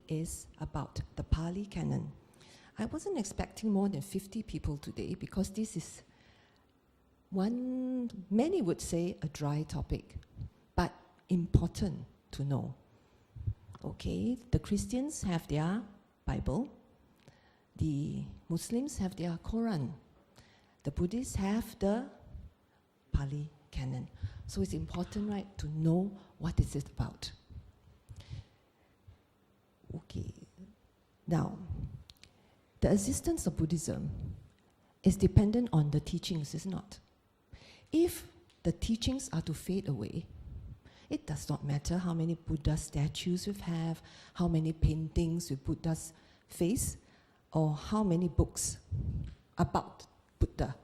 is about the Pali Canon. I wasn't expecting more than 50 people today because this is one, many would say, a dry topic, but important to know. Okay, the Christians have their Bible, the Muslims have their Quran, the Buddhists have the Pali Canon. So it's important, right, to know what is it about. Okay, now, the existence of Buddhism is dependent on the teachings, is it not? If the teachings are to fade away, it does not matter how many Buddha statues we have, how many paintings with Buddha's face, or how many books about Buddha.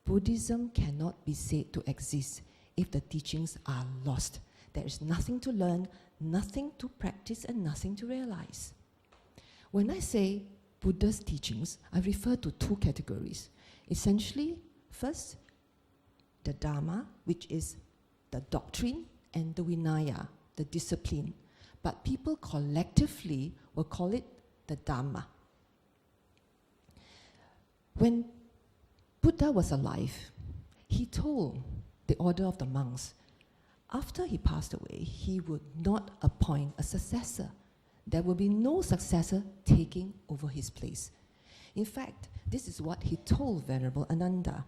Buddhism cannot be said to exist if the teachings are lost. There is nothing to learn, nothing to practice, and nothing to realize. When I say Buddha's teachings, I refer to two categories. Essentially, first, the Dharma, which is the doctrine, and the Vinaya, the discipline. But people collectively will call it the Dhamma. When Buddha was alive, he told the order of the monks, after he passed away, he would not appoint a successor. There will be no successor taking over his place. In fact, this is what he told Venerable Ananda.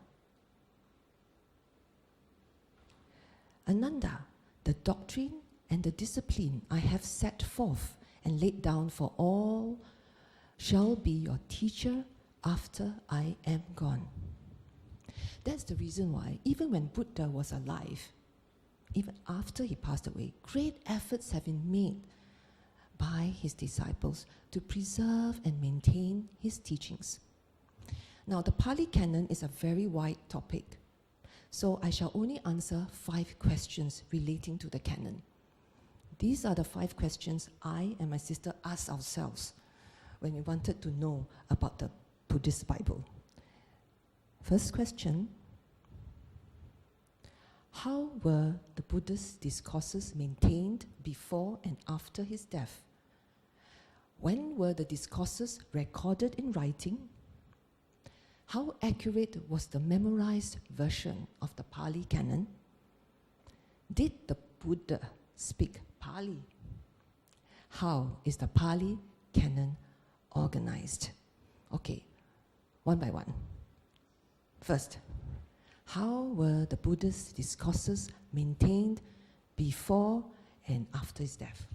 Ananda, the doctrine and the discipline I have set forth and laid down for all shall be your teacher after I am gone. That's the reason why, even when Buddha was alive, even after he passed away, great efforts have been made by his disciples to preserve and maintain his teachings. Now, the Pali Canon is a very wide topic, so I shall only answer 5 questions relating to the canon. These are the 5 questions I and my sister asked ourselves when we wanted to know about the Buddhist Bible. First question, how were the Buddha's discourses maintained before and after his death? When were the discourses recorded in writing? How accurate was the memorized version of the Pali Canon? Did the Buddha speak Pali? How is the Pali Canon organized? Okay, one by one. First, how were the Buddha's discourses maintained before and after his death?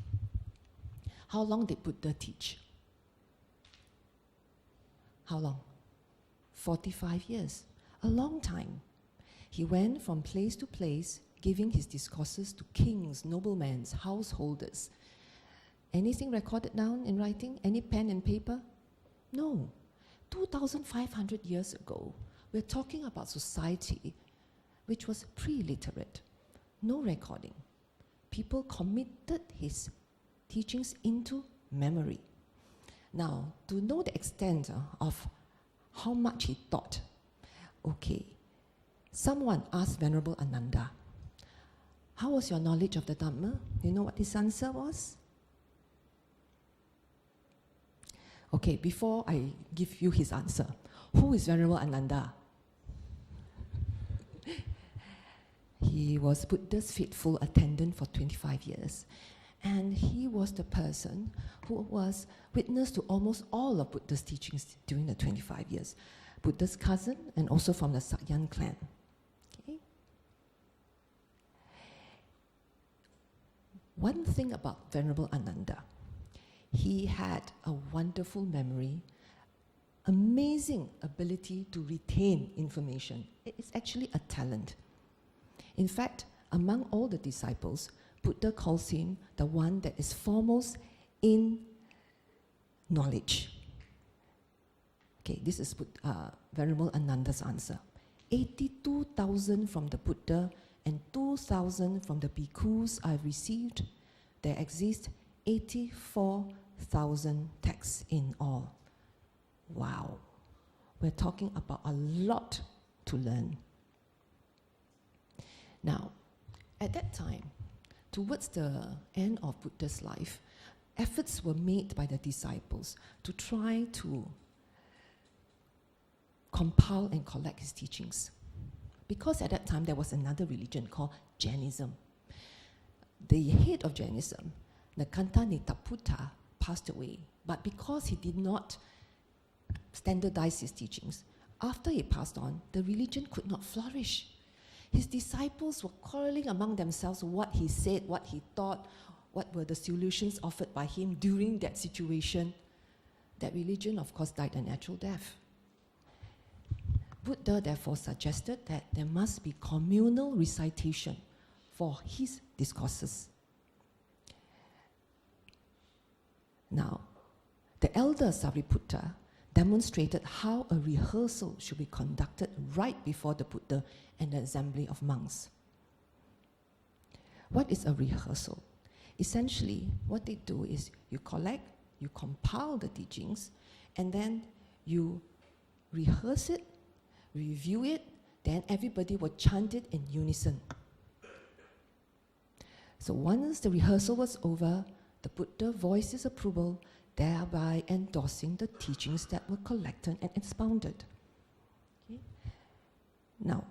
How long did Buddha teach? How long? 45 years. A long time. He went from place to place, giving his discourses to kings, noblemen, householders. Anything recorded down in writing? Any pen and paper? No. 2,500 years ago, we're talking about society which was pre-literate. No recording. People committed his teachings into memory. Now, to know the extent of how much he taught, okay, someone asked Venerable Ananda, how was your knowledge of the Dhamma? You know what his answer was? Okay, before I give you his answer, who is Venerable Ananda? He was Buddha's faithful attendant for 25 years. And he was the person who was witness to almost all of Buddha's teachings during the 25 years. Buddha's cousin and also from the Sakyan clan. Okay? One thing about Venerable Ananda, he had a wonderful memory, amazing ability to retain information. It is actually a talent. In fact, among all the disciples, Buddha calls him the one that is foremost in knowledge. Okay, this is Venerable Ananda's answer. 82,000 from the Buddha and 2,000 from the bhikkhus I've received. There exist 84,000 texts in all. Wow. We're talking about a lot to learn. Now, at that time, towards the end of Buddha's life, efforts were made by the disciples to try to compile and collect his teachings. Because at that time there was another religion called Jainism. The head of Jainism, Nakanta Nitaputta, passed away. But because he did not standardize his teachings, after he passed on, the religion could not flourish. His disciples were quarreling among themselves what he said, what he thought, what were the solutions offered by him during that situation. That religion, of course, died a natural death. Buddha therefore suggested that there must be communal recitation for his discourses. Now, the elder Sariputta demonstrated how a rehearsal should be conducted right before the Buddha and the assembly of monks. What is a rehearsal? Essentially, what they do is you collect, you compile the teachings, and then you rehearse it, review it, then everybody will chant it in unison. So once the rehearsal was over, the Buddha voiced his approval, thereby endorsing the teachings that were collected and expounded. Okay? Now,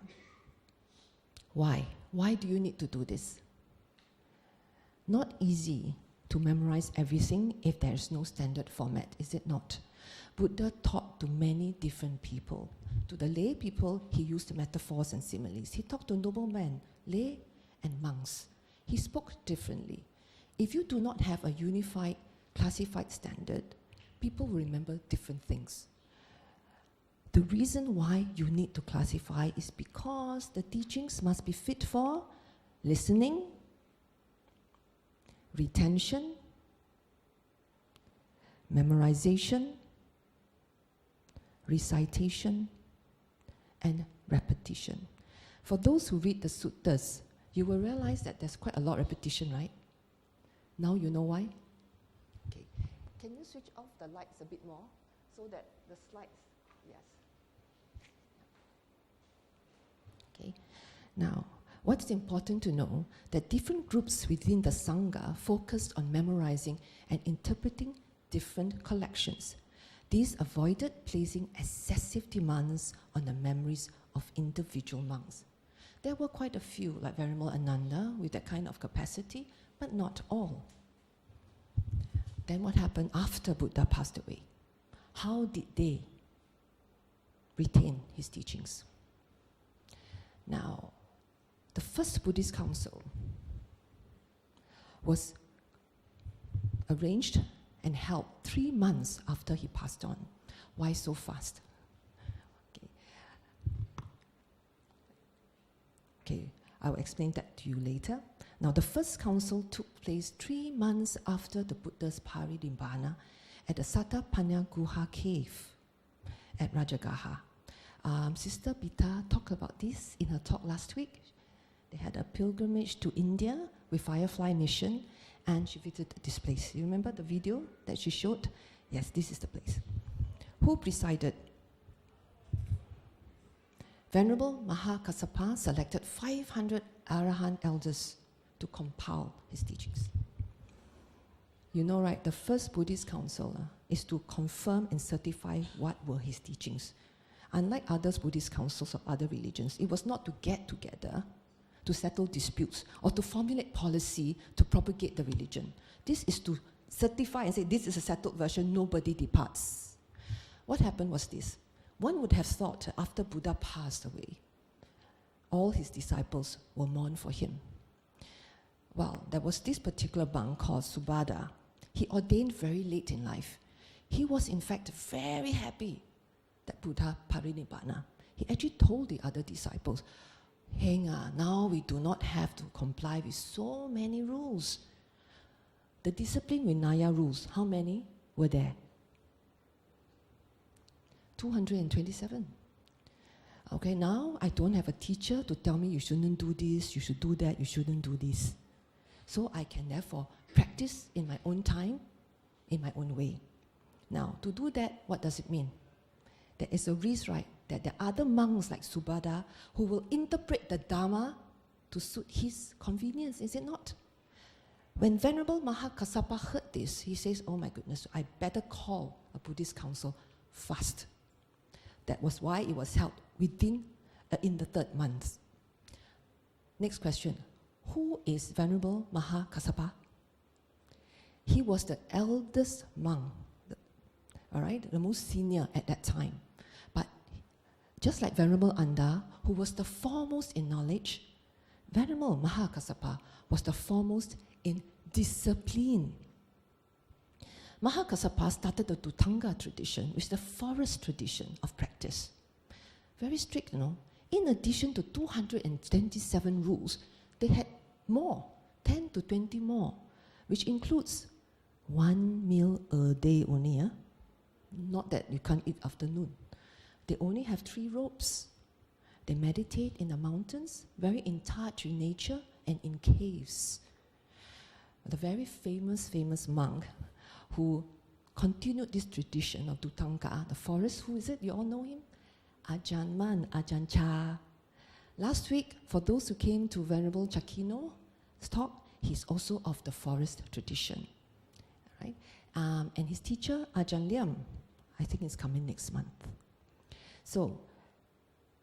why? Why do you need to do this? Not easy to memorize everything if there is no standard format, is it not? Buddha taught to many different people. To the lay people, he used metaphors and similes. He talked to noblemen, lay, and monks. He spoke differently. If you do not have a unified, classified standard, people will remember different things. The reason why you need to classify is because the teachings must be fit for listening, retention, memorization, recitation, and repetition. For those who read the suttas, you will realize that there's quite a lot of repetition, right? Now you know why? Okay. Can you switch off the lights a bit more so that the slides, yes. Okay. Now, what's important to know that different groups within the Sangha focused on memorizing and interpreting different collections. These avoided placing excessive demands on the memories of individual monks. There were quite a few, like Venerable Ananda, with that kind of capacity, but not all. Then what happened after Buddha passed away? How did they retain his teachings? Now, the first Buddhist council was arranged and held 3 months after he passed on. Why so fast? Okay, I'll explain that to you later. Now, the first council took place 3 months after the Buddha's Parinibbana at the Satapanya Guha cave at Rajagaha. Sister Pita talked about this in her talk last week. They had a pilgrimage to India with Firefly Mission, and she visited this place. You remember the video that she showed? Yes, this is the place. Who presided? Venerable Mahakassapa selected 500 Arahant elders to compile his teachings. You know, right, the first Buddhist council is to confirm and certify what were his teachings. Unlike other Buddhist councils of other religions, it was not to get together to settle disputes or to formulate policy to propagate the religion. This is to certify and say, this is a settled version, nobody departs. What happened was this. One would have thought after Buddha passed away, all his disciples will mourn for him. Well, there was this particular monk called Subhadda. He ordained very late in life. He was in fact very happy that Buddha Parinibbana. He actually told the other disciples, hey, now we do not have to comply with so many rules. The discipline Vinaya rules, how many were there? 227. Okay, now I don't have a teacher to tell me you shouldn't do this, you should do that, you shouldn't do this. So I can therefore practice in my own time, in my own way. Now, to do that, what does it mean? There is a risk, right, that there are other monks like Subhadda who will interpret the Dharma to suit his convenience, is it not? When Venerable Mahakassapa heard this, he says, oh my goodness, I better call a Buddhist council fast. That was why it was held in the 3rd month. Next question. Who is Venerable Mahakassapa? He was the eldest monk, all right, the most senior at that time. But just like Venerable Anda, who was the foremost in knowledge, Venerable Mahakassapa was the foremost in discipline. Mahakassapa started the Dutanga tradition, which is the forest tradition of practice. Very strict, you know. In addition to 227 rules, they had more, 10 to 20 more, which includes 1 meal a day only. Not that you can't eat afternoon. They only have 3 robes. They meditate in the mountains, very in touch with nature, and in caves. The very famous monk who continued this tradition of Dutanga, the forest, who is it? You all know him? Ajahn Man, Ajahn Chah. Last week, for those who came to Venerable Chakino's talk, he's also of the forest tradition. Right? And his teacher, Ajahn Liam, I think is coming next month. So,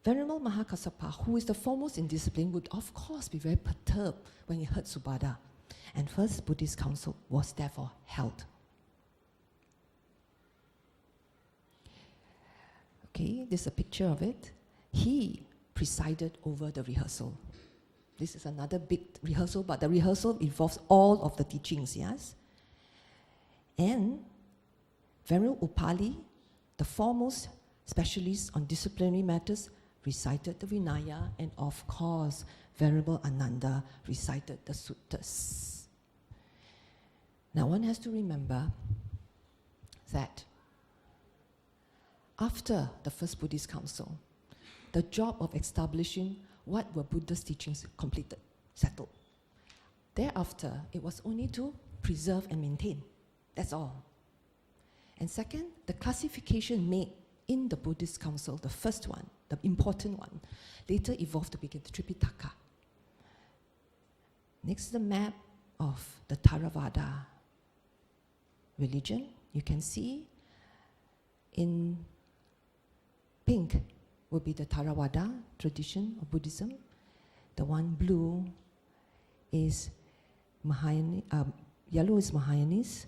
Venerable Mahakassapa, who is the foremost in discipline, would of course be very perturbed when he heard Subhadha. And First Buddhist Council was therefore held. Okay, this is a picture of it. He presided over the rehearsal. This is another big rehearsal, but the rehearsal involves all of the teachings, yes? And Venerable Upali, the foremost specialist on disciplinary matters, recited the Vinaya, and of course, Venerable Ananda recited the suttas. Now one has to remember that after the First Buddhist Council, the job of establishing what were Buddha's teachings completed, settled. Thereafter, it was only to preserve and maintain. That's all. And second, the classification made in the Buddhist Council, the first one, the important one, later evolved to become the Tripitaka. Next, the map of the Theravada religion. You can see in pink will be the Theravada tradition of Buddhism. The one blue is yellow is Mahayanese,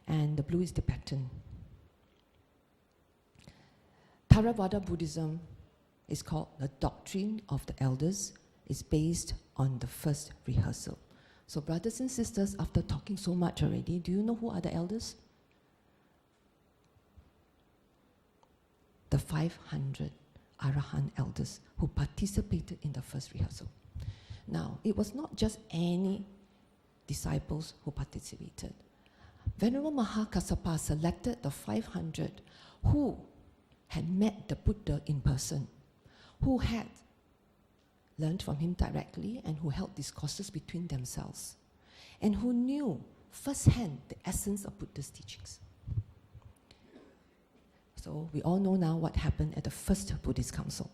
and the blue is Tibetan. Theravada Buddhism is called the Doctrine of the Elders. It's based on the first rehearsal. So brothers and sisters, after talking so much already, do you know who are the elders? The 500 Arahant elders who participated in the first rehearsal. Now, it was not just any disciples who participated. Venerable Mahakassapa selected the 500 who had met the Buddha in person, who had learned from him directly and who held discourses between themselves, and who knew firsthand the essence of Buddha's teachings. So we all know now what happened at the first Buddhist Council.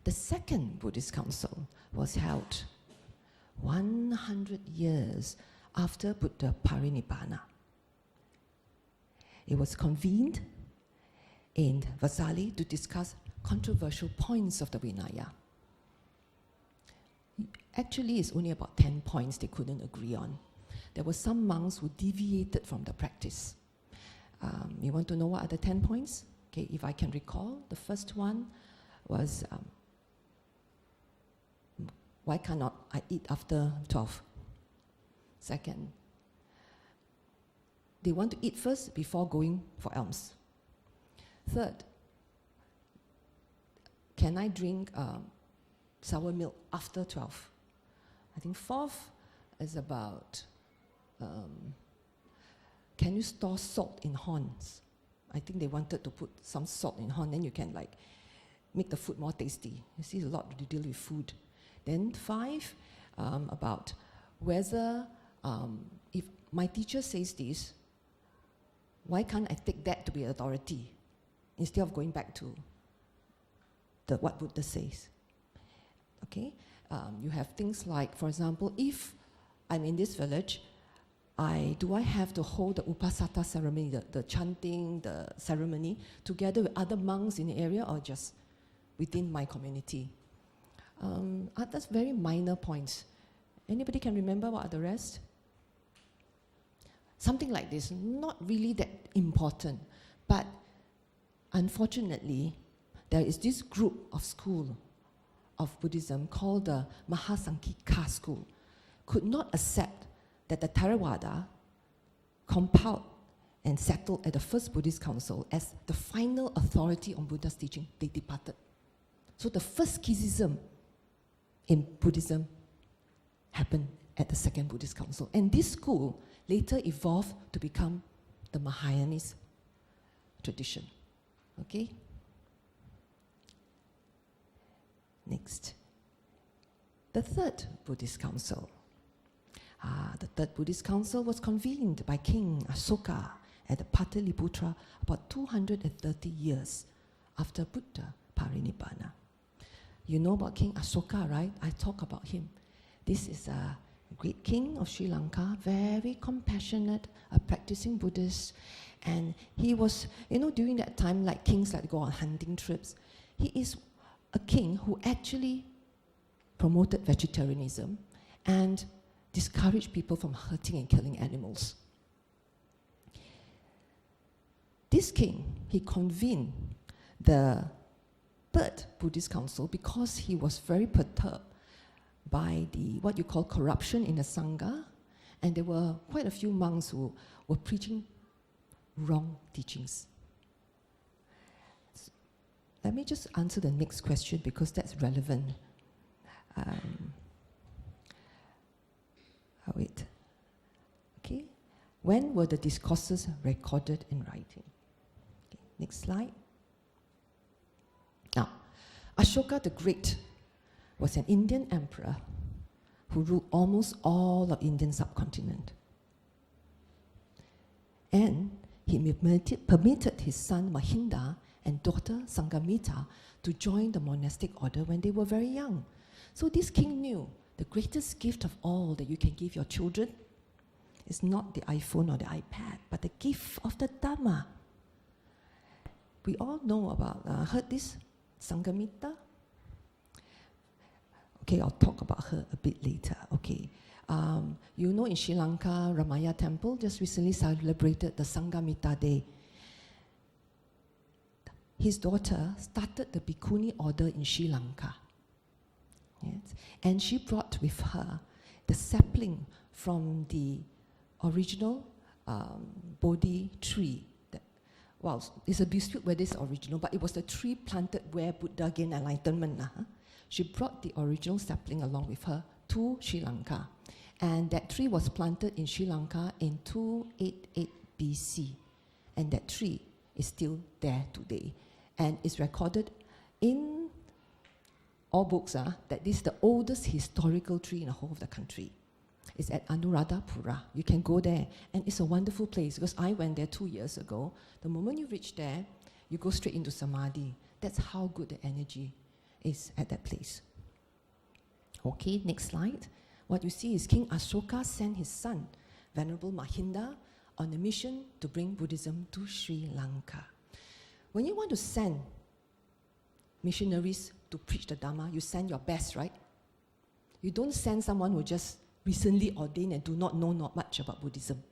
The second Buddhist Council was held 100 years after Buddha Parinibbana. It was convened in Vasali to discuss controversial points of the Vinaya. Actually, it's only about 10 points they couldn't agree on. There were some monks who deviated from the practice. You want to know what are the 10 points? Okay, if I can recall, the first one was, why cannot I eat after 12? Second, they want to eat first before going for alms. Third, can I drink sour milk after 12? I think fourth is about, can you store salt in horns? I think they wanted to put some salt in horn, then you can like make the food more tasty. You see, a lot to deal with food. Then 5, about whether, if my teacher says this, why can't I take that to be authority instead of going back to what Buddha says? Okay. You have things like, for example, if I'm in this village, do I have to hold the upasata ceremony, the chanting, the ceremony, together with other monks in the area, or just within my community? That's very minor points. Anybody can remember what are the rest? Something like this, not really that important, but unfortunately, there is this group of school of Buddhism called the Mahasanghika school, could not accept that the Theravada compiled and settled at the first Buddhist council as the final authority on Buddha's teaching. They departed. So the first schism in Buddhism happened at the second Buddhist council. And this school later evolved to become the Mahayanist tradition. Okay? Next. The third Buddhist council. The third Buddhist council was convened by King Asoka at the Pataliputra about 230 years after Buddha Parinibbana. You know about King Asoka, right? I talk about him. This is a great king of Sri Lanka, very compassionate, a practicing Buddhist. And he was, during that time, like kings like to go on hunting trips. He is a king who actually promoted vegetarianism and discouraged people from hurting and killing animals. This king, he convened the third Buddhist council because he was very perturbed by what you call corruption in the Sangha, and there were quite a few monks who were preaching wrong teachings. Let me just answer the next question because that's relevant. Wait. Okay. When were the discourses recorded in writing? Okay. Next slide. Now, Ashoka the Great was an Indian emperor who ruled almost all of Indian subcontinent. And he permitted his son Mahinda and daughter Sangamita to join the monastic order when they were very young. So this king knew the greatest gift of all that you can give your children is not the iPhone or the iPad, but the gift of the Dhamma. We all know about, heard this, Sangamita? Okay, I'll talk about her a bit later. Okay, in Sri Lanka, Ramaya Temple just recently celebrated the Sangamita Day. His daughter started the Bhikkhuni order in Sri Lanka. Yes. And she brought with her the sapling from the original Bodhi tree. It's a dispute whether it's original, but it was the tree planted where Buddha gained enlightenment. She brought the original sapling along with her to Sri Lanka. And that tree was planted in Sri Lanka in 288 BC. And that tree is still there today. And it's recorded in all books that this is the oldest historical tree in the whole of the country. It's at Anuradhapura. You can go there. And it's a wonderful place because I went there 2 years ago. The moment you reach there, you go straight into Samadhi. That's how good the energy is at that place. Okay, next slide. What you see is King Ashoka sent his son, Venerable Mahinda, on a mission to bring Buddhism to Sri Lanka. When you want to send missionaries to preach the Dhamma, you send your best, right? You don't send someone who just recently ordained and do not know much about Buddhism.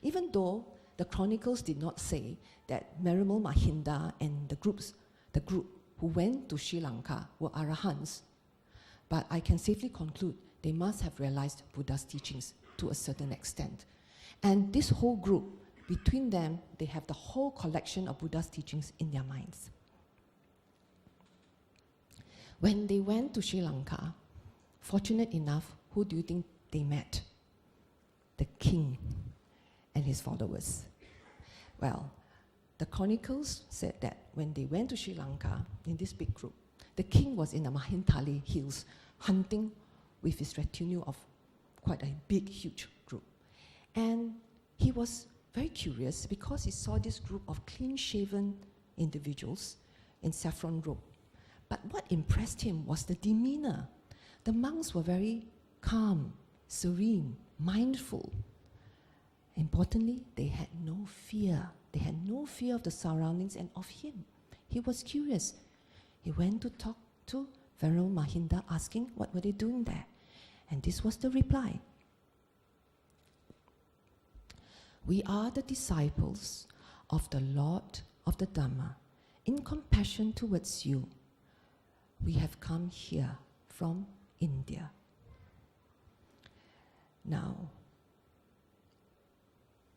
Even though the chronicles did not say that Venerable Mahinda and the group who went to Sri Lanka were arahants, but I can safely conclude they must have realized Buddha's teachings to a certain extent. And this whole group, between them, they have the whole collection of Buddha's teachings in their minds. When they went to Sri Lanka, fortunate enough, who do you think they met? The king and his followers. Well, the chronicles said that when they went to Sri Lanka in this big group, the king was in the Mahintali hills hunting with his retinue of quite a big, huge group. And he was very curious because he saw this group of clean-shaven individuals in saffron robe. But what impressed him was the demeanor. The monks were very calm, serene, mindful. Importantly, they had no fear. They had no fear of the surroundings and of him. He was curious. He went to talk to Venerable Mahinda, asking what were they doing there. And this was the reply. We are the disciples of the Lord of the Dhamma. In compassion towards you, we have come here from India. Now,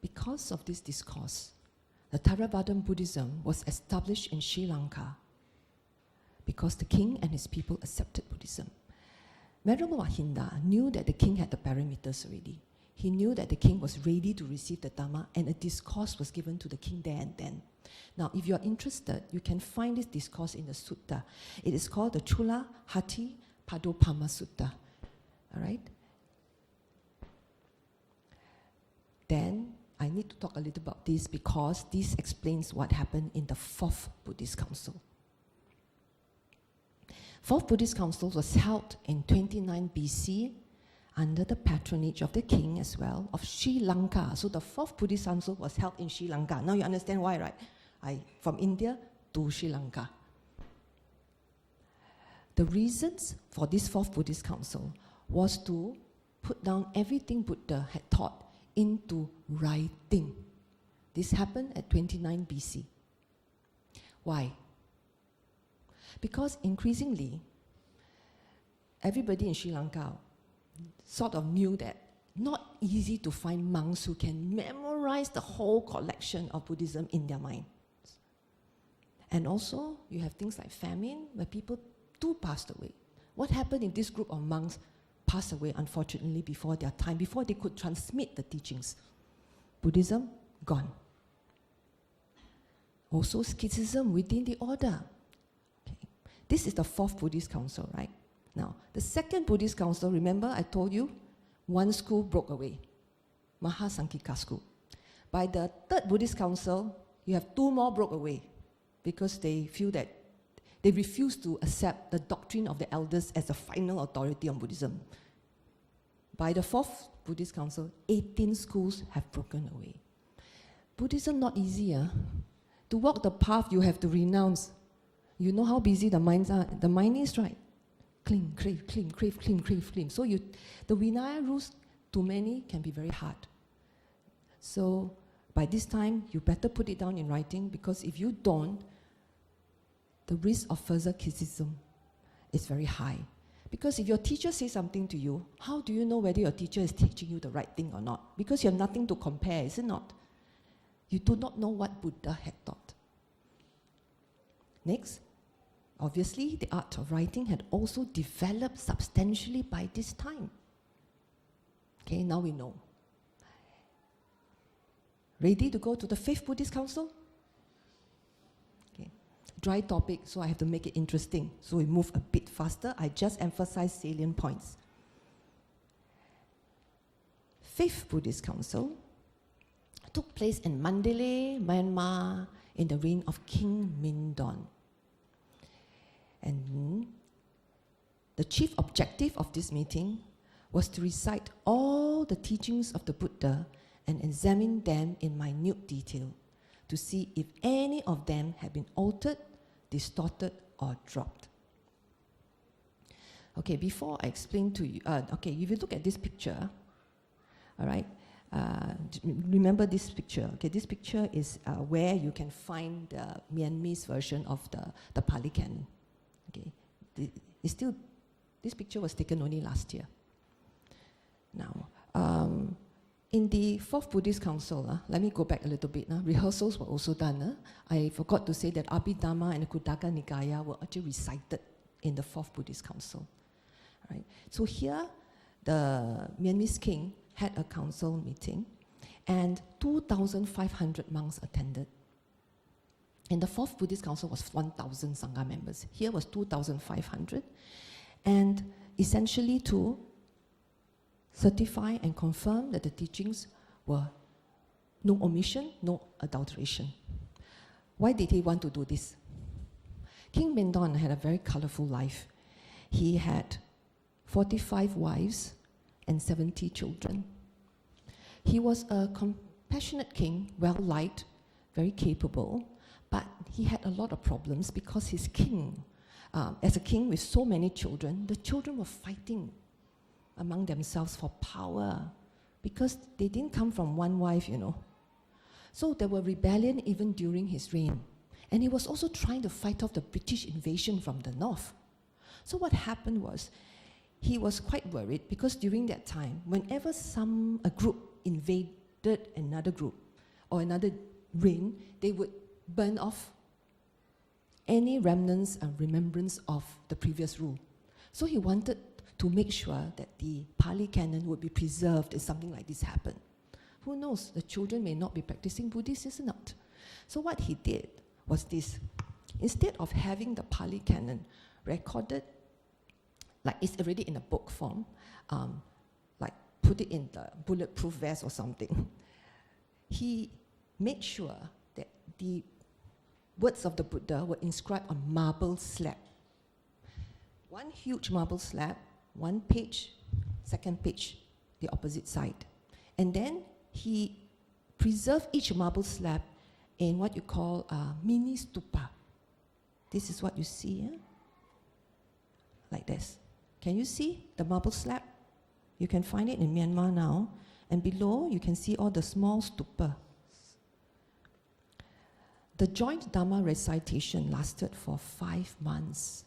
because of this discourse, the Theravadan Buddhism was established in Sri Lanka because the king and his people accepted Buddhism. Venerable Mahinda knew that the king had the parameters already. He knew that the king was ready to receive the Dhamma, and a discourse was given to the king there and then. Now, if you are interested, you can find this discourse in the sutta. It is called the Chula Hati Padopama Sutta. All right? Then, I need to talk a little about this because this explains what happened in the Fourth Buddhist Council. Fourth Buddhist Council was held in 29 BC under the patronage of the king as well, of Sri Lanka. So the Fourth Buddhist Council was held in Sri Lanka. Now you understand why, right? From India to Sri Lanka. The reasons for this Fourth Buddhist Council was to put down everything Buddha had taught into writing. This happened at 29 BC. Why? Because increasingly, everybody in Sri Lanka sort of knew that not easy to find monks who can memorize the whole collection of Buddhism in their minds. And also, you have things like famine, where people too passed away. What happened if this group of monks passed away, unfortunately, before their time, before they could transmit the teachings? Buddhism, gone. Also, schism within the order. Okay. This is the Fourth Buddhist Council, right? Now, the Second Buddhist Council, remember I told you, one school broke away, Mahasanghika school. By the Third Buddhist Council, you have two more broke away because they feel that they refuse to accept the doctrine of the elders as the final authority on Buddhism. By the Fourth Buddhist Council, 18 schools have broken away. Buddhism not easy. To walk the path, you have to renounce. You know how busy the minds are. The mind is, right? Cling, crave, cling, crave, cling, crave, cling. So the Vinaya rules, to many, can be very hard. So by this time, you better put it down in writing, because if you don't, the risk of further criticism is very high. Because if your teacher says something to you, how do you know whether your teacher is teaching you the right thing or not? Because you have nothing to compare, is it not? You do not know what Buddha had taught. Next, obviously, the art of writing had also developed substantially by this time. Okay, now we know. Ready to go to the Fifth Buddhist Council? Okay, dry topic, so I have to make it interesting. So we move a bit faster. I just emphasize salient points. Fifth Buddhist Council took place in Mandalay, Myanmar, in the reign of King Mindon. And the chief objective of this meeting was to recite all the teachings of the Buddha and examine them in minute detail to see if any of them had been altered, distorted, or dropped. Okay, before I explain to you, okay, if you look at this picture, all right, remember this picture. Okay, this picture is where you can find the Myanmese version of the Pali Canon. Okay, this picture was taken only last year. Now, in the Fourth Buddhist Council, let me go back a little bit. Rehearsals were also done. I forgot to say that Abhidhamma and the Khuddaka Nikaya were actually recited in the Fourth Buddhist Council. Right? So here, the Myanmese king had a council meeting, and 2,500 monks attended. In the Fourth Buddhist Council was 1,000 Sangha members. Here was 2,500. And essentially to certify and confirm that the teachings were no omission, no adulteration. Why did he want to do this? King Mindon had a very colorful life. He had 45 wives, and 70 children. He was a compassionate king, well-liked, very capable, but he had a lot of problems because his king, as a king with so many children, the children were fighting among themselves for power because they didn't come from one wife, you know. So there were rebellion even during his reign. And he was also trying to fight off the British invasion from the north. So what happened was, he was quite worried because during that time, whenever a group invaded another group or another reign, they would burn off any remnants and remembrance of the previous rule. So he wanted to make sure that the Pali Canon would be preserved if something like this happened. Who knows, the children may not be practicing Buddhist, is it not? So what he did was this. Instead of having the Pali Canon recorded, like it's already in a book form, like put it in the bulletproof vest or something, he made sure that the words of the Buddha were inscribed on marble slab. One huge marble slab, one page, second page, the opposite side. And then he preserved each marble slab in what you call mini stupa. This is what you see, like this. Can you see the marble slab? You can find it in Myanmar now. And below, you can see all the small stupas. The joint Dhamma recitation lasted for 5 months.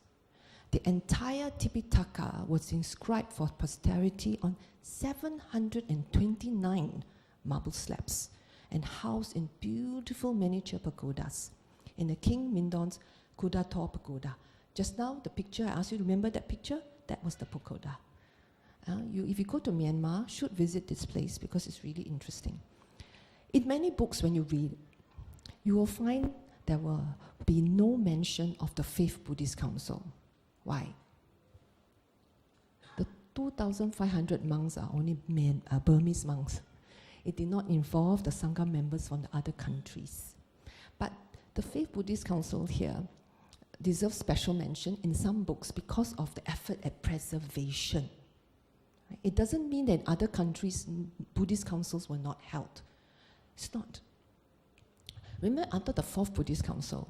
The entire Tipitaka was inscribed for posterity on 729 marble slabs and housed in beautiful miniature pagodas in the King Mindon's Kudator Pagoda. Just now, the picture, I asked you to remember that picture? That was the pagoda. If you go to Myanmar, should visit this place because it's really interesting. In many books, when you read, you will find there will be no mention of the Fifth Buddhist Council. Why? The 2,500 monks are only Burmese monks. It did not involve the Sangha members from the other countries. But the Fifth Buddhist Council here deserves special mention in some books because of the effort at preservation. It doesn't mean that in other countries Buddhist councils were not held. It's not. Remember, after the Fourth Buddhist Council,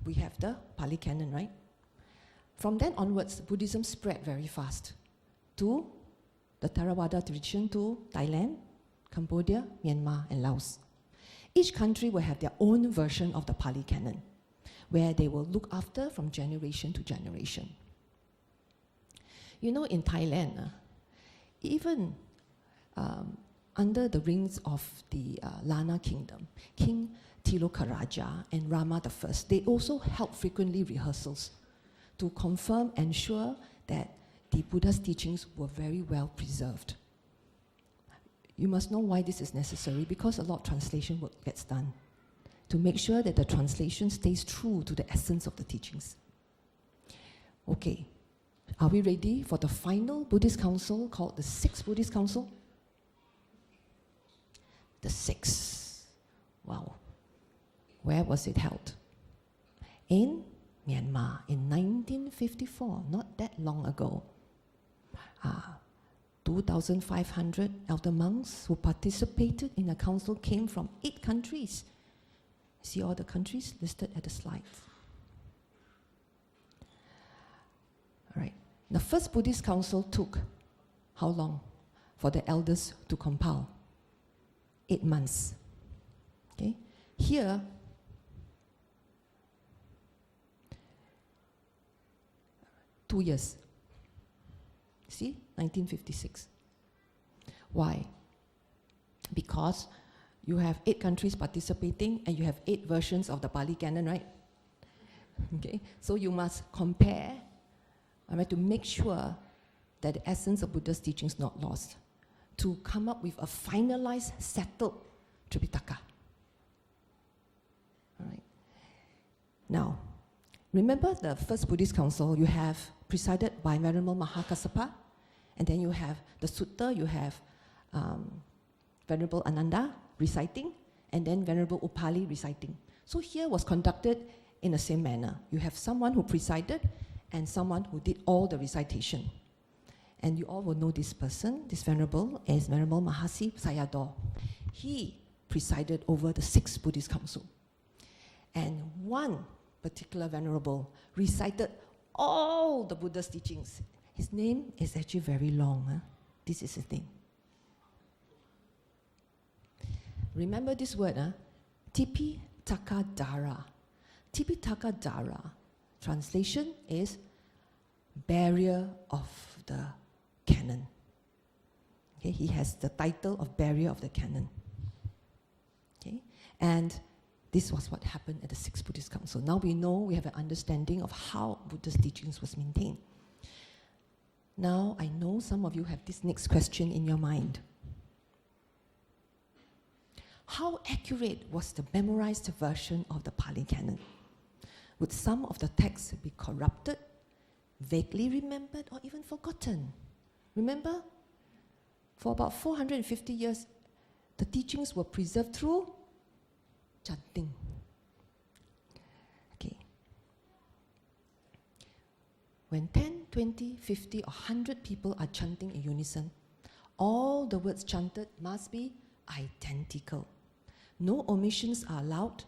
we have the Pali Canon, right? From then onwards, Buddhism spread very fast to the Theravada tradition, to Thailand, Cambodia, Myanmar, and Laos. Each country will have their own version of the Pali Canon, where they will look after from generation to generation. You know, in Thailand, even under the reigns of the Lana kingdom, King Tilokaraja and Rama I, they also held frequently rehearsals to confirm and ensure that the Buddha's teachings were very well preserved. You must know why this is necessary, because a lot of translation work gets done to make sure that the translation stays true to the essence of the teachings. Okay, are we ready for the final Buddhist council called the Sixth Buddhist Council? The Sixth. Wow. Where was it held? In Myanmar in 1954, not that long ago. 2,500 elder monks who participated in the council came from 8 countries. See all the countries listed at the slides. All right. The first Buddhist council took how long for the elders to compile? 8 months. Okay. Here, two years. See, 1956. Why? Because you have 8 countries participating and you have 8 versions of the Pali Canon, right? Okay, so you must compare, to make sure that the essence of Buddha's teaching is not lost, to come up with a finalized, settled Tripitaka. All right. Now, remember the first Buddhist council, you have presided by Venerable Mahakassapa, and then you have the sutta, you have Venerable Ananda reciting, and then Venerable Upali reciting. So here was conducted in the same manner. You have someone who presided, and someone who did all the recitation. And you all will know this person, this venerable, is Venerable Mahasi Sayadaw. He presided over the 6th Buddhist Council. And one particular venerable recited all the Buddha's teachings. His name is actually very long. Huh? This is his name. Remember this word, Tipitaka Dara. Tipitaka Dara, translation is barrier of the canon. Okay, he has the title of barrier of the canon. Okay, and this was what happened at the 6th Buddhist Council. Now we know, we have an understanding of how Buddha's teachings was maintained. Now I know some of you have this next question in your mind. How accurate was the memorized version of the Pali Canon? Would some of the texts be corrupted, vaguely remembered, or even forgotten? Remember, for about 450 years, the teachings were preserved through chanting. Okay. When 10, 20, 50, or 100 people are chanting in unison, all the words chanted must be identical. No omissions are allowed,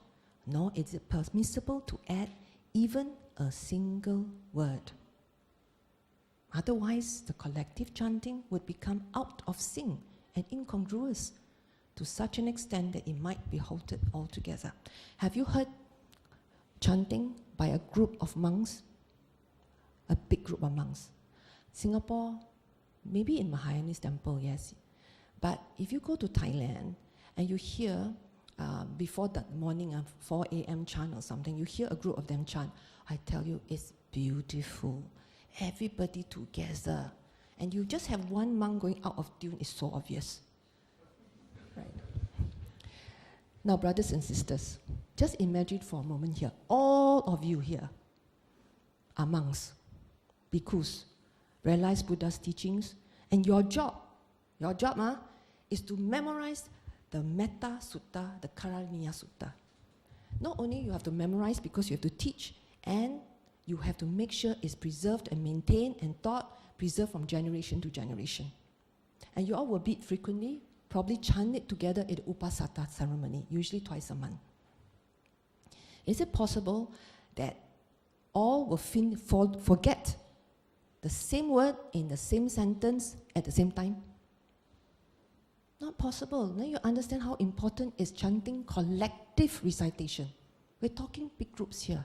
nor is it permissible to add even a single word. Otherwise, the collective chanting would become out of sync and incongruous to such an extent that it might be halted altogether. Have you heard chanting by a group of monks? A big group of monks. Singapore, maybe in Mahayanese temple, yes. But if you go to Thailand and you hear before that morning 4 a.m. chant or something, you hear a group of them chant, I tell you, it's beautiful. Everybody together. And you just have one monk going out of tune, it's so obvious. Right. Now, brothers and sisters, just imagine for a moment here, all of you here are monks, bhikkhus, realize Buddha's teachings, and your job is to memorize the Metta Sutta, the Karaniya Sutta. Not only you have to memorize because you have to teach, and you have to make sure it's preserved and maintained and taught, preserved from generation to generation. And you all will meet frequently, probably chant it together at the Upasata ceremony, usually twice a month. Is it possible that all will forget the same word in the same sentence at the same time? Not possible. Now you understand how important is chanting collective recitation. We're talking big groups here.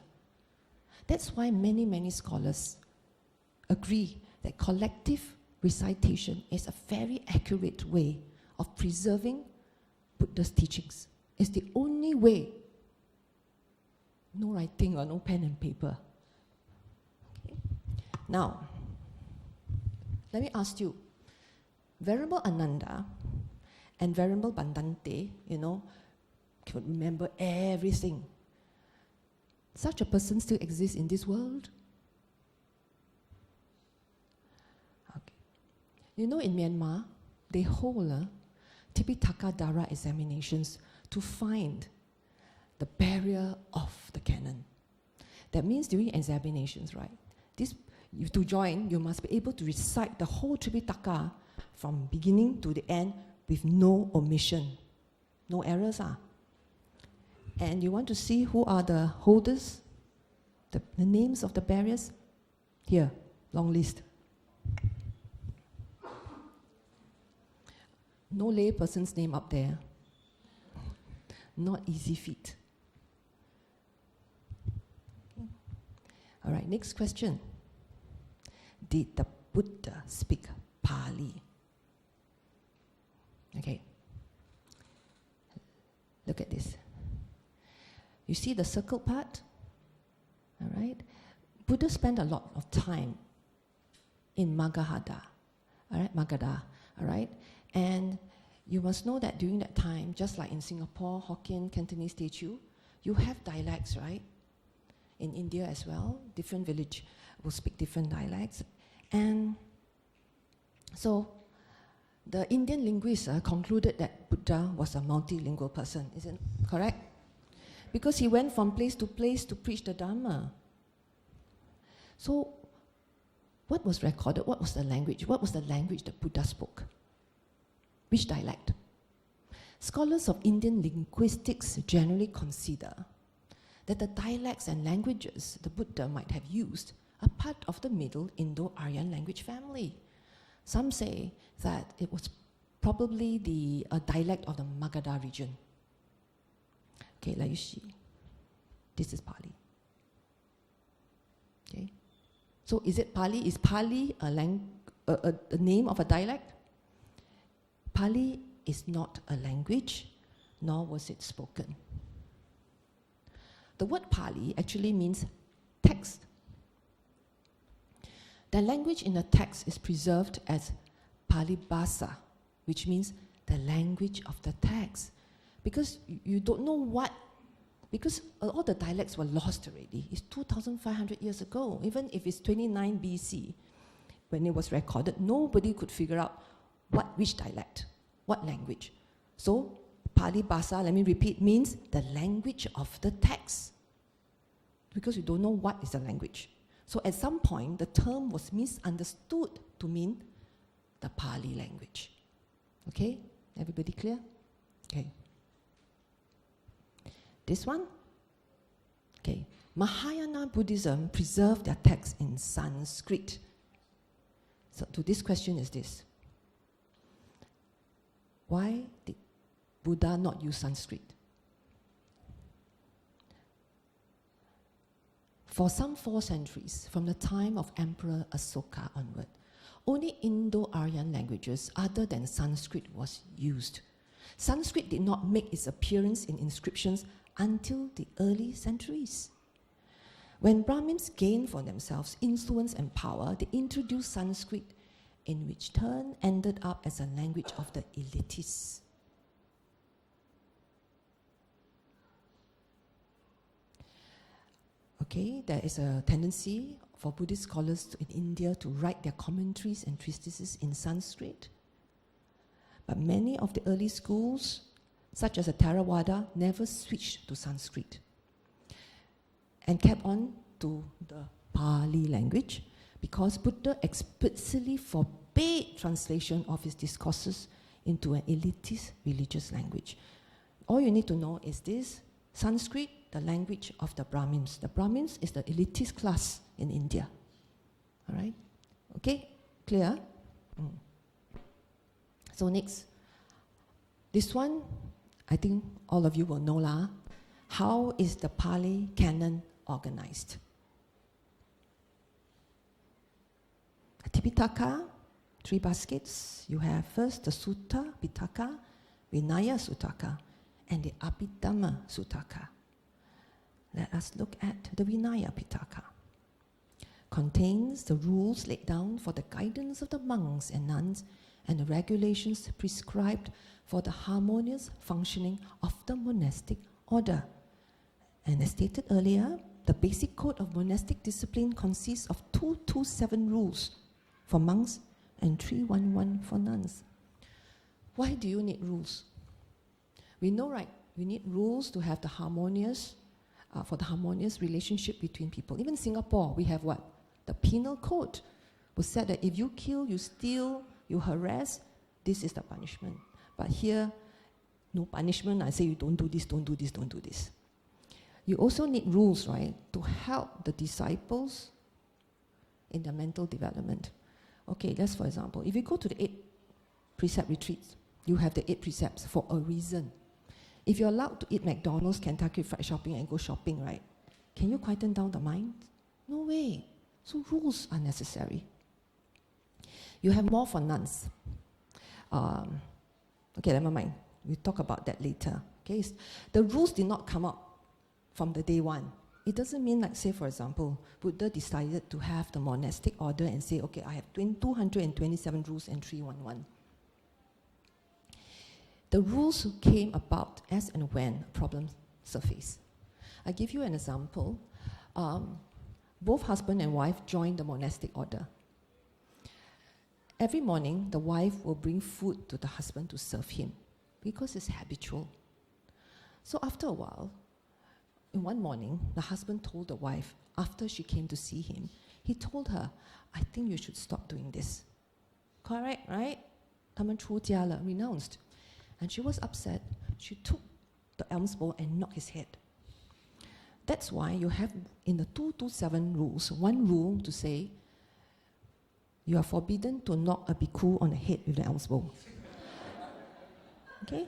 That's why many, many scholars agree that collective recitation is a very accurate way of preserving Buddha's teachings. It's the only way. No writing or no pen and paper. Okay. Now, let me ask you, Venerable Ananda and Venerable Bandante, could remember everything. Such a person still exists in this world? Okay. In Myanmar, they hold Tipitaka Dara examinations to find the barrier of the canon. That means during examinations, right? To join, you must be able to recite the whole Tipitaka from beginning to the end with no omission, no errors. And you want to see who are the holders, the names of the barriers? Here, long list. No lay person's name up there. Not easy feat. Okay. All right, next question. Did the Buddha speak Pali? Okay. Look at this. You see the circled part? All right. Buddha spent a lot of time in Magadha. All right, Magadha. All right. And you must know that during that time, just like in Singapore, Hokkien, Cantonese, Teochew, you have dialects, right? In India as well, different village will speak different dialects. And so the Indian linguists concluded that Buddha was a multilingual person. Isn't it correct? Because he went from place to place to preach the Dharma. So What was recorded? What was the language? What was the language that Buddha spoke? Which dialect? Scholars of Indian linguistics generally consider that the dialects and languages the Buddha might have used are part of the Middle Indo-Aryan language family. Some say that it was probably a dialect of the Magadha region. Okay, let you see. This is Pali. Okay, so is it Pali? Is Pali a name of a dialect? Pali is not a language, nor was it spoken. The word Pali actually means text. The language in the text is preserved as Pali Bhasa, which means the language of the text. Because you don't know what, because all the dialects were lost already. It's 2,500 years ago. Even if it's 29 BC, when it was recorded, nobody could figure out which dialect, what language. So Pali Bhasa, let me repeat, means the language of the text. Because you don't know what is the language. So at some point, the term was misunderstood to mean the Pali language. Okay? Everybody clear? Okay. This one? Okay. Mahayana Buddhism preserved their text in Sanskrit. So to this question is this. Why did Buddha not use Sanskrit? For some 4 centuries, from the time of Emperor Asoka onward, only Indo-Aryan languages other than Sanskrit was used. Sanskrit did not make its appearance in inscriptions until the early centuries. When Brahmins gained for themselves influence and power, they introduced Sanskrit, in which turn ended up as a language of the elitists. Okay, there is a tendency for Buddhist scholars in India to write their commentaries and treatises in Sanskrit. But many of the early schools, such as the Theravada, never switched to Sanskrit and kept on to the Pali language because Buddha explicitly forbade translation of his discourses into an elitist religious language. All you need to know is this: Sanskrit, the language of the Brahmins. The Brahmins is the elitist class in India. All right? Okay? Clear? So next. This one, I think all of you will know lah. How is the Pali Canon organized? A Tipitaka, 3 baskets. You have first the Sutta Pitaka, Vinaya Sutaka, and the Abhidhamma Sutaka. Let us look at the Vinaya Pitaka. Contains the rules laid down for the guidance of the monks and nuns and the regulations prescribed for the harmonious functioning of the monastic order. And as stated earlier, the basic code of monastic discipline consists of 227 rules for monks and 311 for nuns. Why do you need rules? We know, right? We need rules to have the harmonious, for the harmonious relationship between people. Even in Singapore, we have what? The penal code was said that if you kill, you steal, you harass, this is the punishment. But here, no punishment. I say you don't do this, don't do this, don't do this. You also need rules, right, to help the disciples in their mental development. Okay, just for example, if you go to the 8 precept retreats, you have the 8 precepts for a reason. If you're allowed to eat McDonald's, Kentucky Fried Shopping, and go shopping, right, can you quieten down the mind? No way. So rules are necessary. You have more for nuns. Okay, never mind. We'll talk about that later. Okay, the rules did not come up from the day one. It doesn't mean, like, say, for example, Buddha decided to have the monastic order and say, okay, I have 227 rules and 311. The rules came about as and when problems surfaced. I give you an example. Both husband and wife joined the monastic order. Every morning, the wife will bring food to the husband to serve him because it's habitual. So after a while, in one morning, the husband told the wife, after she came to see him, he told her, I think you should stop doing this. Correct, right? 他们出家了, renounced. And she was upset. She took the alms bowl and knocked his head. That's why you have in the 227 rules, one rule to say, you are forbidden to knock a bhikkhu on the head with the alms bowl. Okay?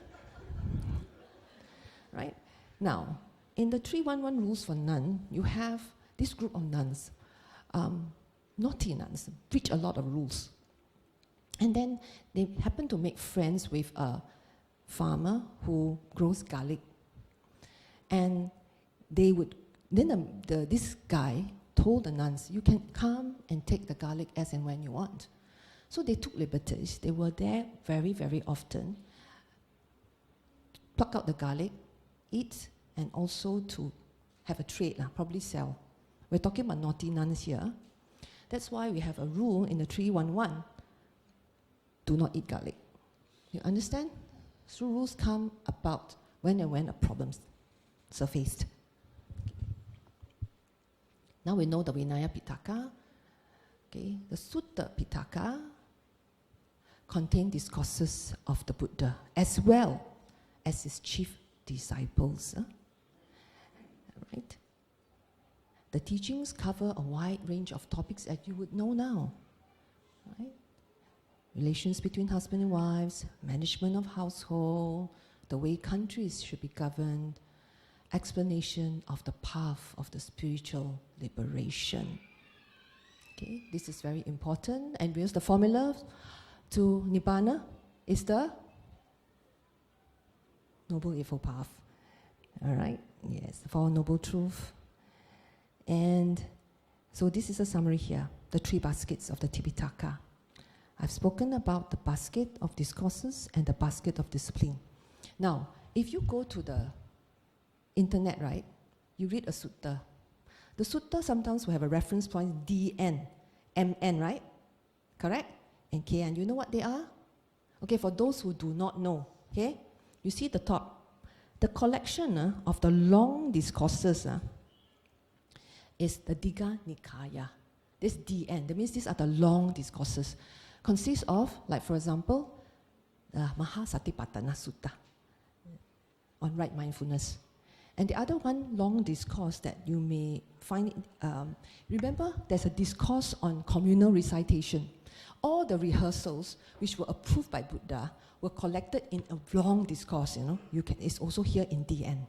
Right? Now, in the 311 rules for nun, you have this group of nuns, naughty nuns, breach a lot of rules. And then they happen to make friends with a farmer who grows garlic. And they would, then this guy told the nuns, you can come and take the garlic as and when you want. So they took liberties. They were there very, very often. Pluck out the garlic, eat, and also to have a trade, probably sell. We're talking about naughty nuns here. That's why we have a rule in the 311, do not eat garlic. You understand? So rules come about when and when a problem surfaced. Now we know the Vinaya Pitaka. Okay, the Sutta Pitaka contain discourses of the Buddha as well as his chief disciples. Right? The teachings cover a wide range of topics that you would know now. Right? Relations between husband and wives, management of household, the way countries should be governed, explanation of the path of the spiritual liberation. Okay, this is very important. And here's the formula to Nibbana is the Noble Eightfold Path. All right, yes, the Four Noble Truths. And so this is a summary here, the three baskets of the Tipitaka. I've spoken about the basket of discourses and the basket of discipline. Now, if you go to the internet, right, you read a sutta. The sutta sometimes will have a reference point DN, MN, right? Correct? And KN. You know what they are? Okay, for those who do not know, okay, you see the top. The collection of the long discourses is the Digha Nikaya. This DN, that means these are the long discourses. Consists of, like for example, the Mahasatipatthana Sutta on right mindfulness. And the other one, long discourse that you may find, remember there's a discourse on communal recitation. All the rehearsals which were approved by Buddha were collected in a long discourse, it's also here in DN.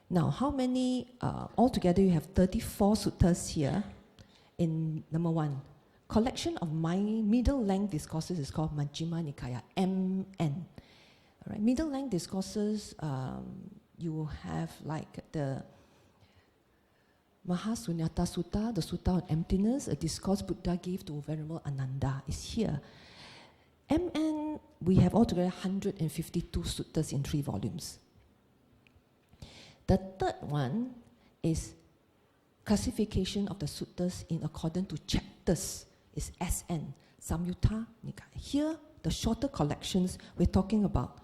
Now, how many, altogether you have 34 suttas here in number 1. Collection of my middle length discourses is called Majjhima Nikaya, MN. All right, middle length discourses, you will have like the Mahasunyata Sutta, the Sutta on emptiness, a discourse Buddha gave to Venerable Ananda is here. MN, we have altogether 152 suttas in 3 volumes. The third one is classification of the suttas in accordance to chapters, is SN, Samyutta Nikaya. Here, the shorter collections, we're talking about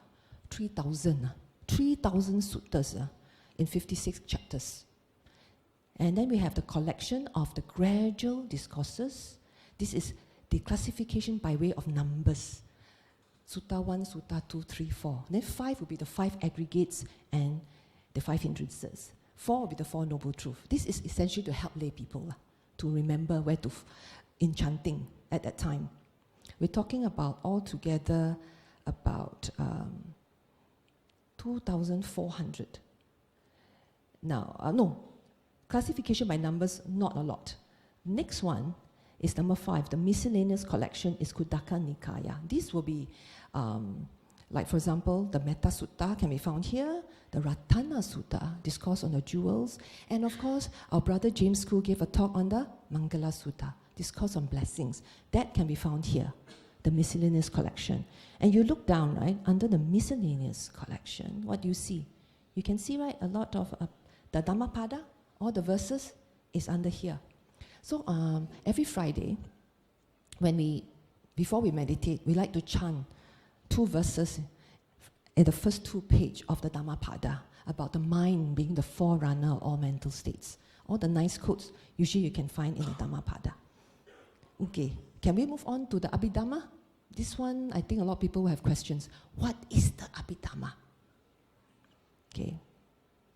3,000 suttas in 56 chapters. And then we have the collection of the gradual discourses. This is the classification by way of numbers. Sutta 1, Sutta 2, 3, 4. Then 5 will be the 5 aggregates and the 5 hindrances. 4 will be the 4 noble truths. This is essentially to help lay people to remember where to, in chanting at that time. We're talking about altogether about 2,400. Now, classification by numbers, not a lot. Next one is number 5. The miscellaneous collection is Khuddaka Nikaya. This will be, like for example, the Metta Sutta can be found here, the Ratana Sutta, discourse on the jewels, and of course, our brother James Koo gave a talk on the Mangala Sutta, discourse on blessings. That can be found here, the miscellaneous collection. And you look down, right, under the miscellaneous collection, what do you see? You can see, right, a lot of the Dhammapada, all the verses is under here. So every Friday, before we meditate, we like to chant 2 verses in the first 2 pages of the Dhammapada about the mind being the forerunner of all mental states. All the nice quotes, usually you can find in the Dhammapada. Okay, can we move on to the Abhidhamma? This one, I think a lot of people will have questions. What is the Abhidhamma? Okay,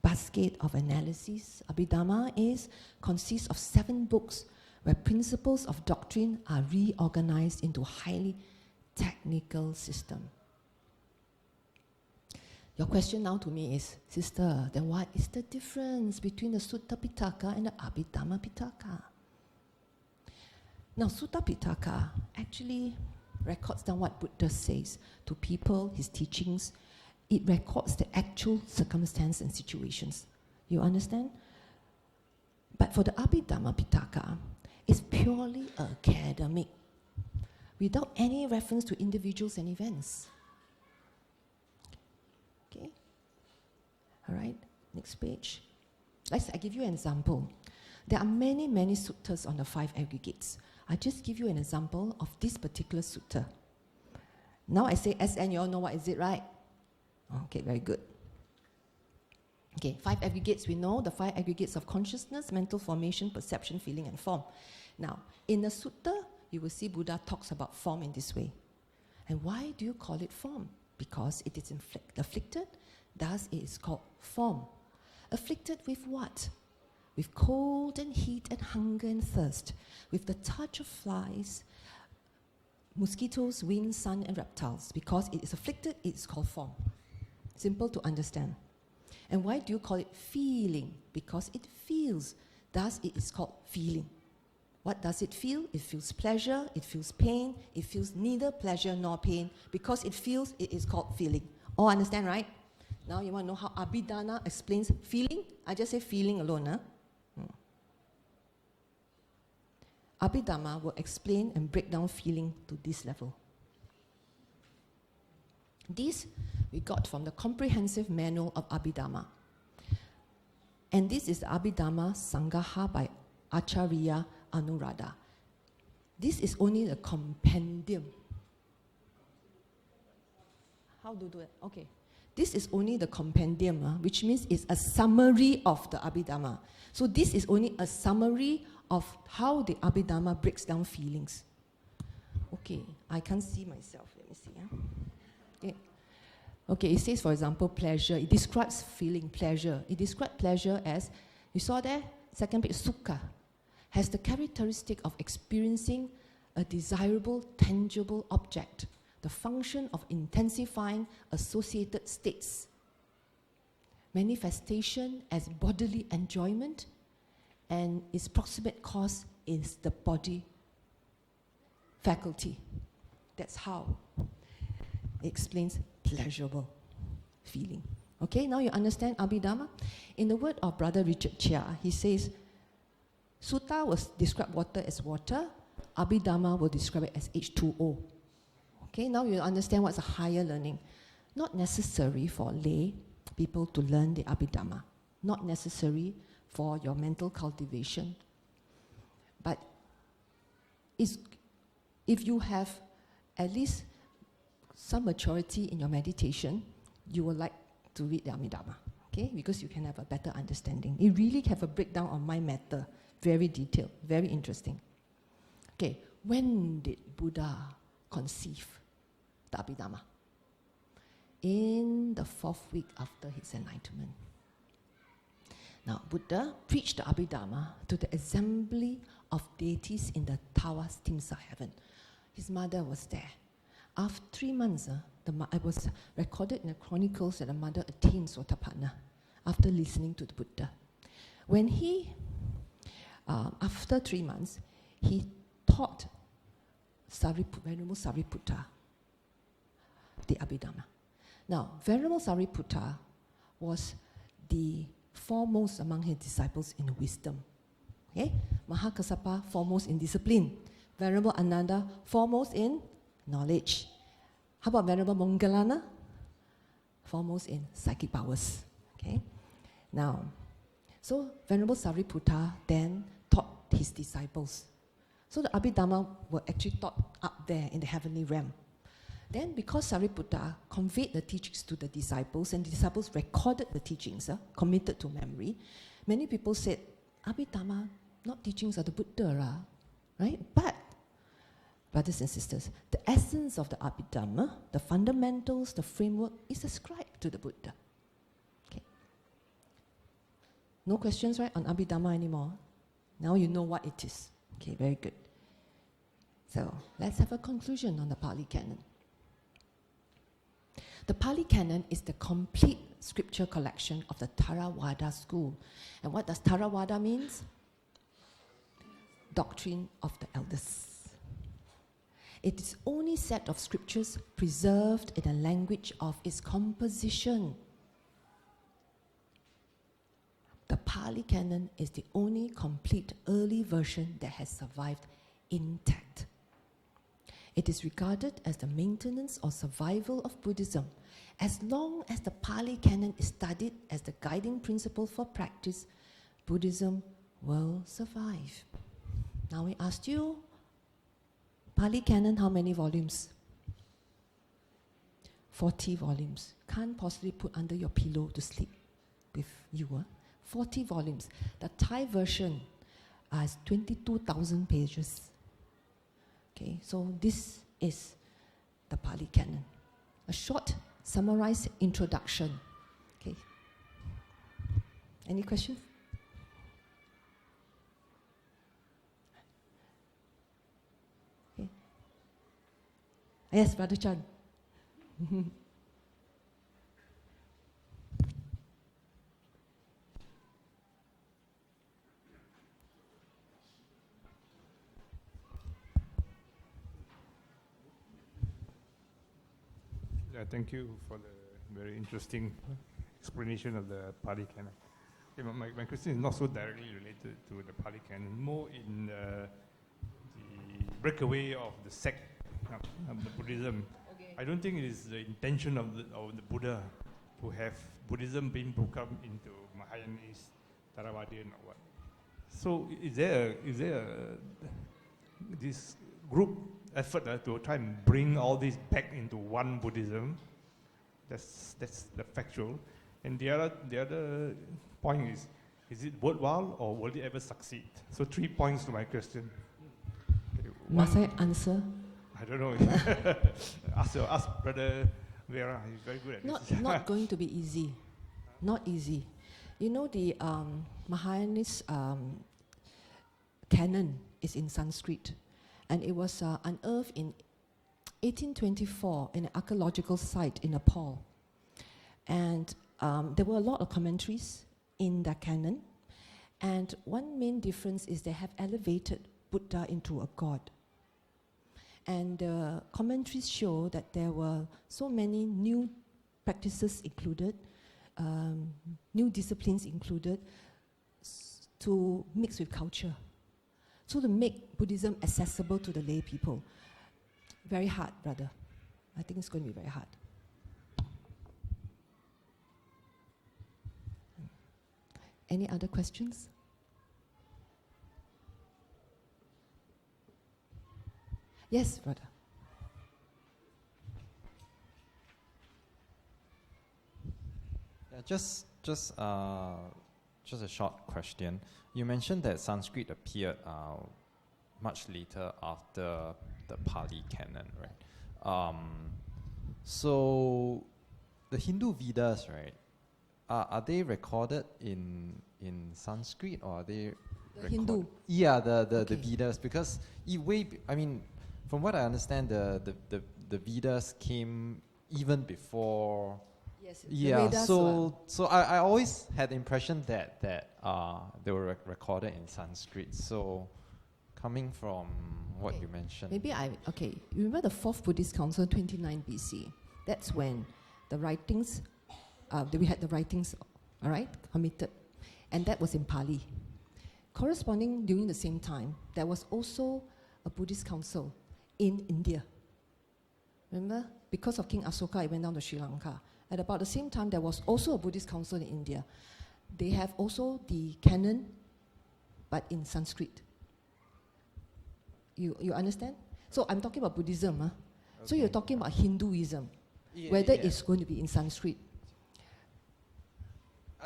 basket of analysis. Abhidhamma consists of 7 books where principles of doctrine are reorganized into a highly technical system. Your question now to me is, sister, then what is the difference between the Sutta Pitaka and the Abhidhamma Pitaka? Now, Sutta Pitaka actually records down what Buddha says to people, his teachings. It records the actual circumstance and situations. You understand? But for the Abhidhamma Pitaka, it's purely academic, without any reference to individuals and events. Okay? All right, next page. I give you an example. There are many, many suttas on the 5 aggregates. I just give you an example of this particular sutta. Now I say SN, you all know what is it, right? Okay, very good. Okay, 5 aggregates, we know the 5 aggregates of consciousness, mental formation, perception, feeling, and form. Now, in the sutta, you will see Buddha talks about form in this way. And why do you call it form? Because it is afflicted, thus it is called form. Afflicted with what? With cold and heat and hunger and thirst, with the touch of flies, mosquitoes, wind, sun, and reptiles. Because it is afflicted, it is called form. Simple to understand. And why do you call it feeling? Because it feels, thus it is called feeling. What does it feel? It feels pleasure, it feels pain, it feels neither pleasure nor pain. Because it feels, it is called feeling. All understand, right? Now you want to know how Abhidhamma explains feeling? I just say feeling alone, huh? Abhidhamma will explain and break down feeling to this level. This we got from the Comprehensive Manual of Abhidhamma. And this is the Abhidhamma Sangaha by Acharya Anuradha. This is only the compendium. How to do it? Okay. This is only the compendium, which means it's a summary of the Abhidhamma. So this is only a summary of how the Abhidhamma breaks down feelings. Okay, I can't see myself. Let me see. Okay. Okay, it says, for example, pleasure. It describes feeling, pleasure. It describes pleasure as, you saw there, second page, sukha, has the characteristic of experiencing a desirable, tangible object, the function of intensifying associated states, manifestation as bodily enjoyment, and its proximate cause is the body faculty. That's how it explains pleasurable feeling. Okay, now you understand Abhidhamma? In the word of Brother Richard Chia, he says, Sutta will describe water as water, Abhidhamma will describe it as H2O. Okay, now you understand what's a higher learning. Not necessary for lay people to learn the Abhidhamma. Not necessary for your mental cultivation. But if you have at least some maturity in your meditation, you will like to read the Abhidhamma, okay? Because you can have a better understanding. It really have a breakdown on mind matter, very detailed, very interesting. Okay, when did Buddha conceive the Abhidhamma? In the 4th week after his enlightenment. Now, Buddha preached the Abhidhamma to the assembly of deities in the Tawas Timsa heaven. His mother was there. After 3 months, it was recorded in the chronicles that the mother attained Sotapanna after listening to the Buddha. When he, after 3 months, he taught Venerable Sariputta the Abhidhamma. Now, Venerable Sariputta was the foremost among his disciples in wisdom. Okay? Mahakassapa, foremost in discipline. Venerable Ananda, foremost in knowledge. How about Venerable Moggallana? Foremost in psychic powers. Okay? Now, so Venerable Sariputta then taught his disciples. So the Abhidhamma were actually taught up there in the heavenly realm. Then because Sariputta conveyed the teachings to the disciples, and the disciples recorded the teachings, committed to memory, many people said, Abhidhamma, not teachings of the Buddha, right? But, brothers and sisters, the essence of the Abhidhamma, the fundamentals, the framework, is ascribed to the Buddha. Okay. No questions, right, on Abhidhamma anymore? Now you know what it is. Okay, very good. So let's have a conclusion on the Pali Canon. The Pali Canon is the complete scripture collection of the Theravada school. And what does Theravada means? Doctrine of the elders. It is only set of scriptures preserved in the language of its composition. The Pali Canon is the only complete early version that has survived intact. It is regarded as the maintenance or survival of Buddhism. As long as the Pali Canon is studied as the guiding principle for practice, Buddhism will survive. Now we asked you, Pali Canon, how many volumes? 40 volumes. Can't possibly put under your pillow to sleep with you. 40 volumes. The Thai version has 22,000 pages. Okay, so this is the Pali Canon. A short, summarized introduction. Okay. Any questions? Okay. Yes, Brother Chan. Thank you for the very interesting explanation of the Pali Canon. Okay, my question is not so directly related to the Pali Canon, more in the breakaway of the sect of the Buddhism. Okay. I don't think it is the intention of the Buddha to have Buddhism being broken up into Mahayanese, Theravadian or what. So is there this group effort to try and bring all this back into one Buddhism? That's the factual. And the other point is it worthwhile or will it ever succeed? So 3 points to my question. Okay, must I answer? I don't know. ask Brother Vera. He's very good at this. Not going to be easy. Not easy. You know, the Mahayanese canon is in Sanskrit. And it was unearthed in 1824 in an archaeological site in Nepal. And there were a lot of commentaries in the canon. And one main difference is they have elevated Buddha into a god. And the commentaries show that there were so many new practices included, new disciplines included, to mix with culture. So to make Buddhism accessible to the lay people. Very hard, brother. I think it's going to be very hard. Any other questions? Yes, brother. Yeah, just a short question. You mentioned that Sanskrit appeared much later after the Pali Canon, right? So the Hindu Vedas, right? Are they recorded in Sanskrit or are they Hindu? Yeah, the Vedas, because from what I understand, the Vedas came even before. Yes. Yeah. So I always had the impression that they were recorded in Sanskrit. So coming from what you mentioned. Maybe you remember the Fourth Buddhist Council, 29 BC? That's when the writings, we had the writings, all right, committed. And that was in Pali. Corresponding during the same time, there was also a Buddhist council in India. Remember? Because of King Asoka, it went down to Sri Lanka. At about the same time, there was also a Buddhist council in India. They have also the canon, but in Sanskrit. You understand? So I'm talking about Buddhism. Okay. So you're talking about Hinduism, whether it's going to be in Sanskrit.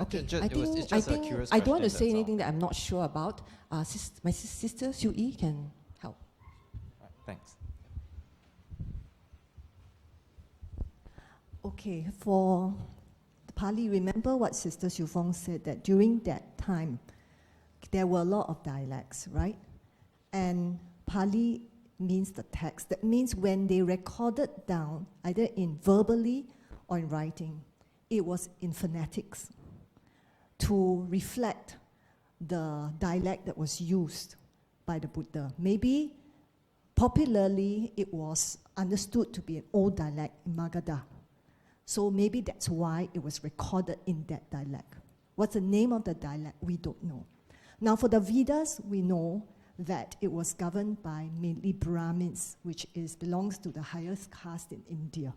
Okay, It's I just think, a curious I don't want to question, say that's all. anything that I'm not sure about. My sister, Siew can help. Right, thanks. Okay, for Pali, remember what Sister Siew Fong said, that during that time, there were a lot of dialects, right? And Pali means the text. That means when they recorded down, either in verbally or in writing, it was in phonetics to reflect the dialect that was used by the Buddha. Maybe popularly it was understood to be an old dialect in Magadha. So maybe that's why it was recorded in that dialect. What's the name of the dialect? We don't know. Now for the Vedas, we know that it was governed by mainly Brahmins, which belongs to the highest caste in India.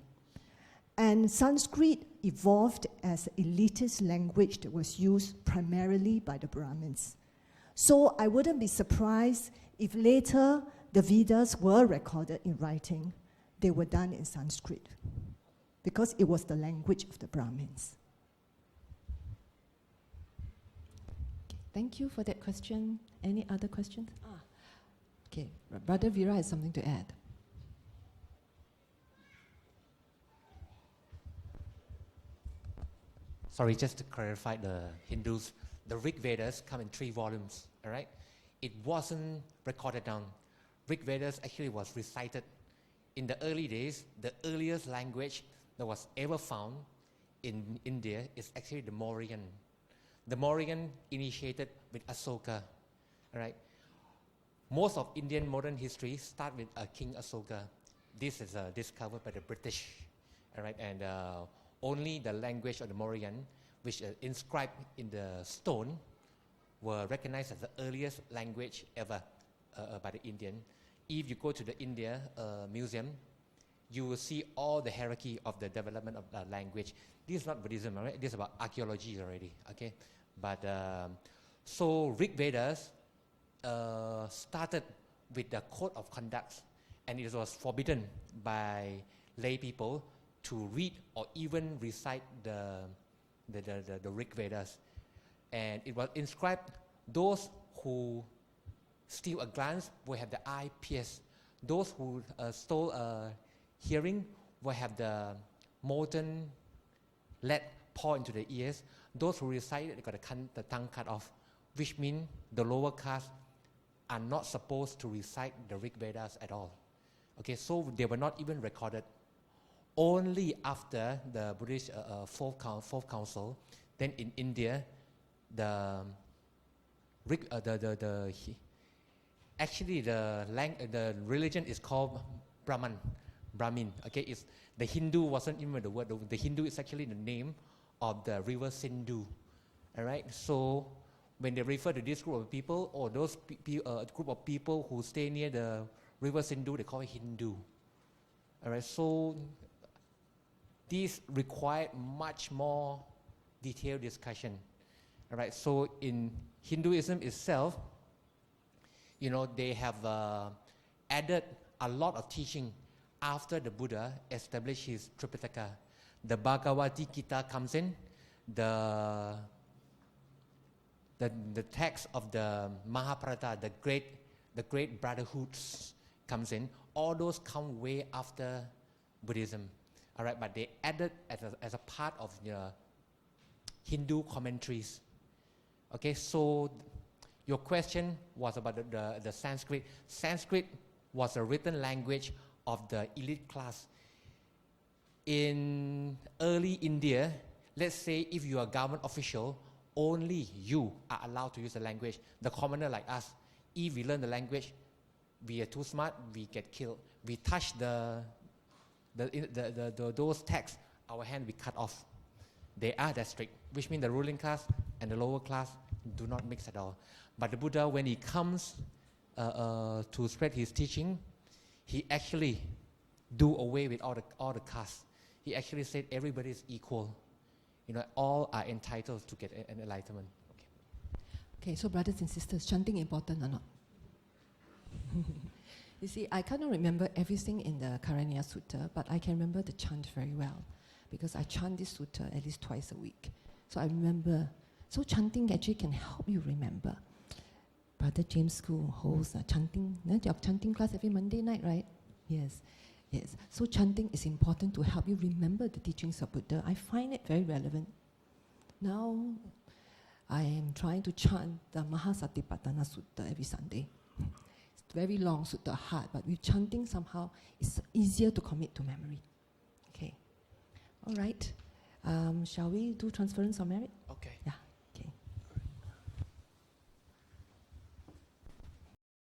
And Sanskrit evolved as an elitist language that was used primarily by the Brahmins. So I wouldn't be surprised if later the Vedas were recorded in writing. They were done in Sanskrit, because it was the language of the Brahmins. Okay, thank you for that question. Any other questions? Okay, Brother Vira has something to add. Sorry, just to clarify the Hindus, the Rig Vedas come in 3 volumes, all right? It wasn't recorded down. Rig Vedas actually was recited. In the early days, the earliest language that was ever found in India is actually the Mauryan. The Mauryan initiated with Asoka, all right? Most of Indian modern history start with King Asoka. This is discovered by the British, all right? And only the language of the Mauryan, which is inscribed in the stone, were recognized as the earliest language ever by the Indian. If you go to the India museum, you will see all the hierarchy of the development of language. This is not Buddhism, right? This is about archaeology already, okay? But so Rig Vedas started with the code of conduct, and it was forbidden by lay people to read or even recite the Rig Vedas. And it was inscribed, those who steal a glance will have the eye pierced. Those who stole a hearing will have the molten lead poured into the ears. Those who recite it got the tongue cut off, which means the lower caste are not supposed to recite the Rig Vedas at all. Okay, so they were not even recorded. Only after the Buddhist fourth council, then in India, actually the religion is called Brahmin. Okay, the Hindu wasn't even the word. The Hindu is actually the name of the river Sindhu. All right, so when they refer to this group of people or those group of people who stay near the river Sindhu, they call it Hindu. All right, so these require much more detailed discussion. All right, so in Hinduism itself, you know, they have added a lot of teaching after the Buddha established his Tripitaka. The Bhagavad Gita comes in, the text of the Mahabharata, the great brotherhoods comes in. All those come way after Buddhism. All right, but they added as a part of the Hindu commentaries. Okay, so your question was about the Sanskrit. Sanskrit was a written language of the elite class. In early India, let's say if you are a government official, only you are allowed to use the language. The commoner like us, if we learn the language, we are too smart, we get killed. We touch those texts, our hand will be cut off. They are that strict, which means the ruling class and the lower class do not mix at all. But the Buddha, when he comes to spread his teaching, he actually do away with all the castes. He actually said everybody is equal. You know, all are entitled to get an enlightenment. Okay, so brothers and sisters, chanting important or not? You see, I cannot remember everything in the Karaniya Sutta, but I can remember the chant very well, because I chant this sutta at least twice a week. So I remember. So chanting actually can help you remember. Brother James School holds a chanting. You have chanting class every Monday night, right? Yes, yes. So chanting is important to help you remember the teachings of Buddha. I find it very relevant. Now, I am trying to chant the Mahasatipatthana Sutta every Sunday. It's very long, sutta hard, but with chanting somehow it's easier to commit to memory. Okay. All right. Shall we do transference of merit?